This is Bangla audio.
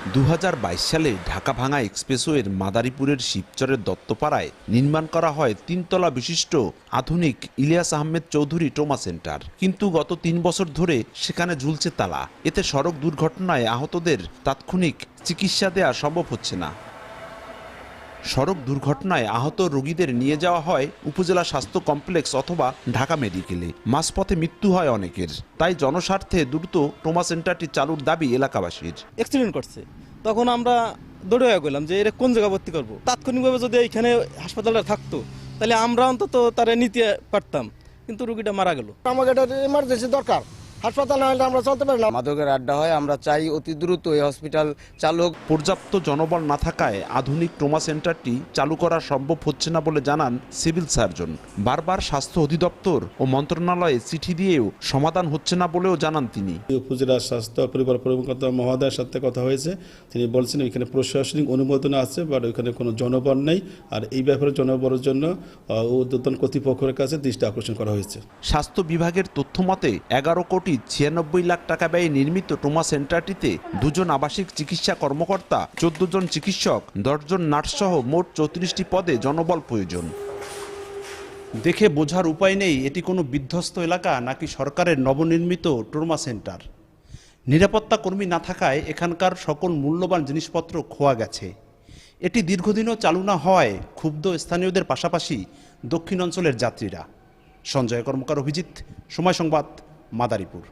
2022 সালে ঢাকা ভাঙা এক্সপ্রেসওয়ের মাদারীপুরের শিবচরের দত্তপাড়ায় নির্মাণ করা হয় 3 তলা বিশিষ্ট আধুনিক ইলিয়াস আহমেদ চৌধুরী ট্রমা সেন্টার। কিন্তু গত 3 বছর ধরে সেখানে ঝুলছে তালা। এতে সড়ক দুর্ঘটনায় আহতদের তাৎক্ষণিক চিকিৎসা দেওয়া সম্ভব হচ্ছে না। সড়ক দুর্ঘটনায় আহত রোগীদের নিয়ে যাওয়া হয় উপজেলা স্বাস্থ্য কমপ্লেক্স অথবা ঢাকা মেডিকেলে। মাঝপথে মৃত্যু হয় অনেকের। তাই জনস্বার্থে দ্রুত ট্রমা সেন্টারটি চালুর দাবি এলাকাবাসীর। অ্যাক্সিডেন্ট করছে, তখন আমরা দৌড়ে গেলাম যে এরা কোন জায়গা ভর্তি করবো। তাৎক্ষণিকভাবে যদি এইখানে হাসপাতালটা থাকতো তাহলে আমরা অন্তত তারা নিতে পারতাম, কিন্তু রোগীটা মারা গেল। আমাকে এটা ইমার্জেন্সি দরকার, হাসপাতাল না হলে আমরা চলতে পারি না। মাদকের আড্ডা হয়, আমরা চাই অতি দ্রুত এই হসপিটাল চালু হোক। পর্যাপ্ত জনবল না থাকায় আধুনিক ট্রমা সেন্টারটি চালু করা সম্ভব হচ্ছে না বলে জানান সিভিল সার্জন। বারবার স্বাস্থ্য অধিদপ্তর ও মন্ত্রণালয়ে চিঠি দিয়েও সমাধান হচ্ছে না বলেও জানান তিনি। উপজেলা স্বাস্থ্য পরিবার কর্মকর্তা মহোদয়ের সাথে কথা হয়েছে, তিনি বলছেন এখানে প্রশাসনিক অনুমোদন আছে, বাট ওইখানে কোনো জনবল নেই। আর এই ব্যাপারে জনবলের জন্য ঊর্ধ্বতন কর্তৃপক্ষের কাছে দৃষ্টি আকর্ষণ করা হয়েছে। স্বাস্থ্য বিভাগের তথ্য মতে 11,96 লাখ টাকা ব্যয়ে নির্মিত ট্রমা সেন্টারটিতে 2 জন আবাসিক চিকিৎসা কর্মকর্তা, 14 জন চিকিৎসক, 10 জন নার্স সহ মোট 34টি পদে জনবল প্রয়োজন। দেখে বোঝার উপায় নেই এটি কোনো বিধ্বস্ত এলাকা নাকি সরকারের নবনির্মিত ট্রমা সেন্টার। নিরাপত্তা কর্মী না থাকায় এখানকার সকল মূল্যবান জিনিসপত্র খোয়া গেছে। এটি দীর্ঘদিনও চালু না হওয়ায় ক্ষুব্ধ স্থানীয়দের পাশাপাশি দক্ষিণ অঞ্চলের যাত্রীরা। সঞ্জয় কর্মকার, অভিজিৎ, সময় সংবাদ, মাদারীপুর।